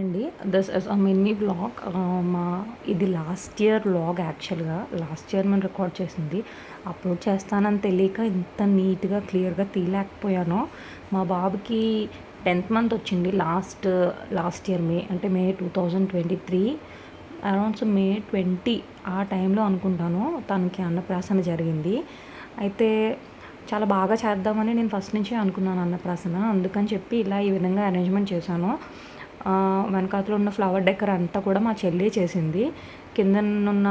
అండి. This is a mini vlog. మా ఇది లాస్ట్ ఇయర్ వ్లాగ్ యాక్చువల్‌గా. లాస్ట్ ఇయర్ మేము రికార్డ్ చేసింది. అప్లోడ్ చేస్తానని తెలియక ఇంత నీట్‌గా, క్లియర్‌గా తీయలేకపోయానో. మా బాబుకి 10th మంత్ వచ్చింది లాస్ట్ ఇయర్ మే 2023 అరౌండ్స్ మే 20 ఆ టైంలో అనుకుంటాను తనకి అన్నప్రాసన జరిగింది. అయితే చాలా బాగా చేద్దామని నేను ఫస్ట్ నుంచే అనుకున్నాను అన్నప్రాసన. అందుకని చెప్పి ఈ విధంగా అరేంజ్‌మెంట్ చేశాను. వెనకాతల ఉన్న ఫ్లవర్ డెకర్ అంతా కూడా మా చెల్లి చేసింది. కిందనున్న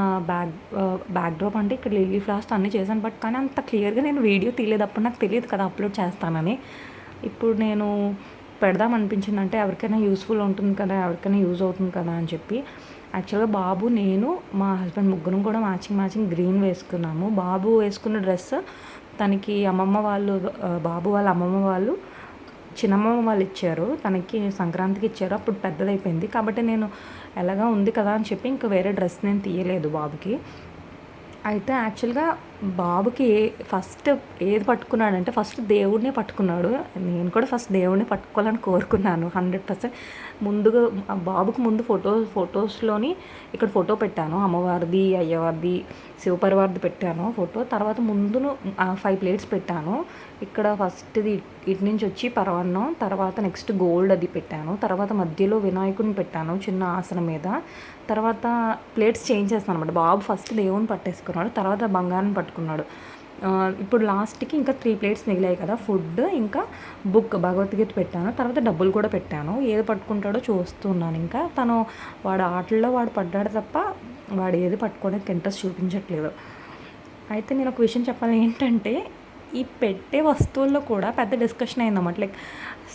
బ్యాక్‌డ్రాప్ అంటే ఇక్కడ లిల్లీ ఫ్లవర్స్‌తో అన్నీ చేశాను. కానీ అంత క్లియర్‌గా నేను వీడియో తీయలేదు. అప్పుడు నాకు తెలియదు కదా అప్లోడ్ చేస్తానని. ఇప్పుడు నేను పెడదాం అనిపించింది. అంటే ఎవరికైనా యూజ్‌ఫుల్ ఉంటుంది కదా! ఎవరికైనా యూజ్ అవుతుంది కదా అని చెప్పి. యాక్చువల్‌గా బాబు, నేను, మా హస్బెండ్ ముగ్గురం కూడా మ్యాచింగ్ గ్రీన్ వేసుకున్నాము. బాబు వేసుకున్న డ్రెస్ తనకి బాబు వాళ్ళ అమ్మమ్మ వాళ్ళు, చిన్నమ్మమ్మ వాళ్ళు ఇచ్చారు. తనకి సంక్రాంతికి ఇచ్చారు. అప్పుడు పెద్దదైపోయింది. కాబట్టి నేను ఎలాగా ఉంది కదా అని చెప్పి ఇంక వేరే డ్రెస్ నేను తీయలేదు బాబుకి. అయితే యాక్చువల్‌గా బాబుకి ఫస్ట్ ఏది పట్టుకున్నాడంటే ఫస్ట్ దేవుడినే పట్టుకున్నాడు. నేను కూడా ఫస్ట్ దేవుడిని పట్టుకోవాలని కోరుకున్నాను 100%. ముందుగా బాబుకి ముందు ఫొటోస్‌లోని ఇక్కడ ఫోటో పెట్టాను. అమ్మవారిది, అయ్యవారిది, శివపరివారిది పెట్టాను ఫోటో. తర్వాత 5 ప్లేట్స్ పెట్టాను. ఇక్కడ ఫస్ట్‌ది ఇటు నుంచి వచ్చి పరమాన్నం, తర్వాత నెక్స్ట్ గోల్డ్ అది పెట్టాను. తర్వాత మధ్యలో వినాయకుడిని పెట్టాను చిన్న ఆసనం మీద. తర్వాత ప్లేట్స్ చేంజ్ చేస్తాను అనమాట. బాబు ఫస్ట్ దేవుడిని పట్టేసుకున్నాడు. తర్వాత బంగారం పట్టుకున్నాడు. ఇప్పుడు లాస్ట్‌కి ఇంకా 3 ప్లేట్స్ మిగిలాయి కదా! ఫుడ్ ఇంకా బుక్ భగవద్గీత పెట్టాను. తర్వాత డబ్బులు కూడా పెట్టాను. ఏది పట్టుకుంటాడో చూస్తున్నాను ఇంకా. వాడు ఆటల్లో పడ్డాడు తప్ప వాడు ఏది పట్టుకోవడానికి ఇంట్రెస్ట్ చూపించట్లేదు. అయితే నేను ఒక విషయం చెప్పాలి ఏంటంటే, ఈ పెట్టే వస్తువుల్లో కూడా పెద్ద డిస్కషన్ అయిందన్నమాట. Like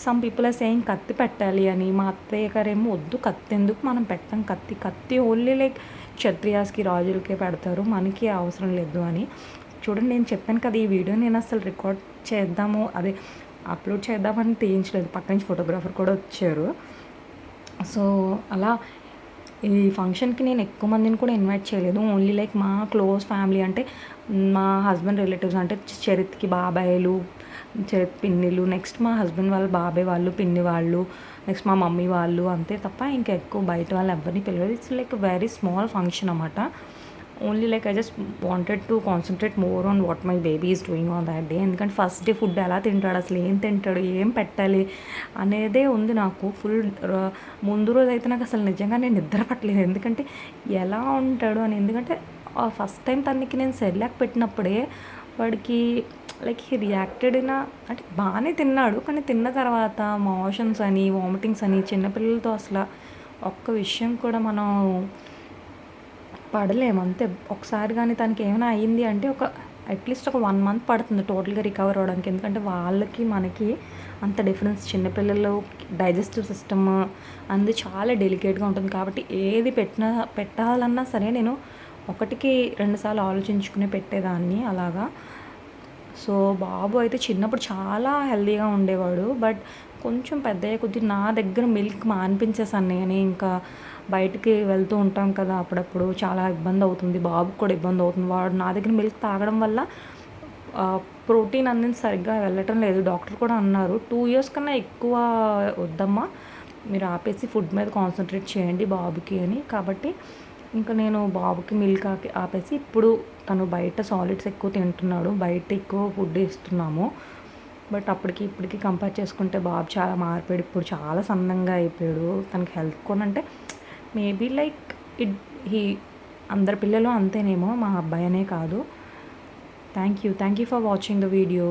some people are saying కత్తి పెట్టాలి అని. మా అత్తయ్య గారేమో వద్దు, కత్తి ఎందుకు, మనం పెట్టం, కత్తి ఓన్లీ లైక్ క్షత్రియాస్‌కి, రాజులకే పెడతారు, మనకి అవసరం లేదు అని. చూడండి, నేను చెప్పాను కదా, ఈ వీడియో నేను అసలు రికార్డ్ చేద్దాము అప్లోడ్ చేద్దామని తీయించలేదు. పక్క నుంచి ఫోటోగ్రాఫర్ కూడా వచ్చారు. సో అలా ఈ ఫంక్షన్‌కి నేను ఎక్కువ మందిని కూడా ఇన్వైట్ చేయలేదు. ఓన్లీ లైక్ మా క్లోజ్ ఫ్యామిలీ, అంటే మా హస్బెండ్ రిలేటివ్స్, అంటే చరిత్‌కి బాబాయిలు, చరిత్ పిన్నిలు, నెక్స్ట్ మా హస్బెండ్ వాళ్ళ బాబాయ్ వాళ్ళు, పిన్ని వాళ్ళు, నెక్స్ట్ మా మమ్మీ వాళ్ళు, అంతే తప్ప ఇంకా ఎక్కువ బయట వాళ్ళు ఎవరిని పిలవలేదు. It's like very small function అన్నమాట. Only like I just wanted to concentrate more on what my baby is doing on that day. ఎందుకంటే ఫస్ట్ డే ఫుడ్ ఎలా తింటాడు, అసలు ఏం తింటాడు, ఏం పెట్టాలి అనేదే ఉంది నాకు. ముందు రోజు అయితే నాకు అసలు నిజంగా నేను నిద్ర పట్టలేదు. ఎందుకంటే ఎలా ఉంటాడు అని. ఎందుకంటే ఫస్ట్ టైం తనకి నేను సెర్లాక్ పెట్టినప్పుడే వాడికి లైక్ హీ రియాక్టెడ్ అంటే బాగానే తిన్నాడు. కానీ తిన్న తర్వాత మోషన్స్ అని, వామిటింగ్స్ అని, చిన్నపిల్లలతో అసలు ఒక్క విషయం కూడా మనం పడలేము. అంతే ఒకసారి కానీ తనకి ఏమైనా అయ్యింది అంటే అట్లీస్ట్ ఒక 1 మంత్ పడుతుంది టోటల్గా రికవర్ అవ్వడానికి. ఎందుకంటే వాళ్ళకి మనకి అంత డిఫరెన్స్. చిన్నపిల్లలు డైజెస్టివ్ సిస్టమ్ అనేది చాలా డెలికేట్గా ఉంటుంది. కాబట్టి ఏది పెట్టాలన్నా సరే నేను 1కి 2 సార్లు ఆలోచించుకుని పెట్టేదాన్ని అలాగా. సో బాబు అయితే చిన్నప్పుడు చాలా హెల్తీగా ఉండేవాడు. బట్ కొంచెం పెద్దయ్యే కొద్దీ నా దగ్గర మిల్క్ మానిపించేసాను నేనే. ఇంకా బయటికి వెళ్తూ ఉంటాం కదా అప్పుడప్పుడు, చాలా ఇబ్బంది అవుతుంది, బాబుకి కూడా ఇబ్బంది అవుతుంది. వాడు నా దగ్గర మిల్క్ తాగడం వల్ల ప్రోటీన్ అనేది సరిగ్గా వెళ్ళటం లేదు. డాక్టర్ కూడా అన్నారు 2 ఇయర్స్ కన్నా ఎక్కువ వద్దమ్మా, మీరు ఆపేసి ఫుడ్ మీద కాన్సన్ట్రేట్ చేయండి బాబుకి అని. కాబట్టి ఇంకా నేను బాబుకి మిల్క్ ఆపేసి ఇప్పుడు తను బయట సాలిడ్స్ ఎక్కువ తింటున్నాడు. బయట ఎక్కువ ఫుడ్ ఇస్తున్నాము. బట్ అప్పటికి ఇప్పటికి కంపేర్ చేసుకుంటే బాబు చాలా మారిపోయాడు. ఇప్పుడు చాలా సన్నంగా అయిపోయాడు. తనకి హెల్త్ కూడా అంటే మేబీ లైక్ హీ అందరి పిల్లలు అంతేనేమో, మా అబ్బాయి అనే కాదు. Thank you for watching the video.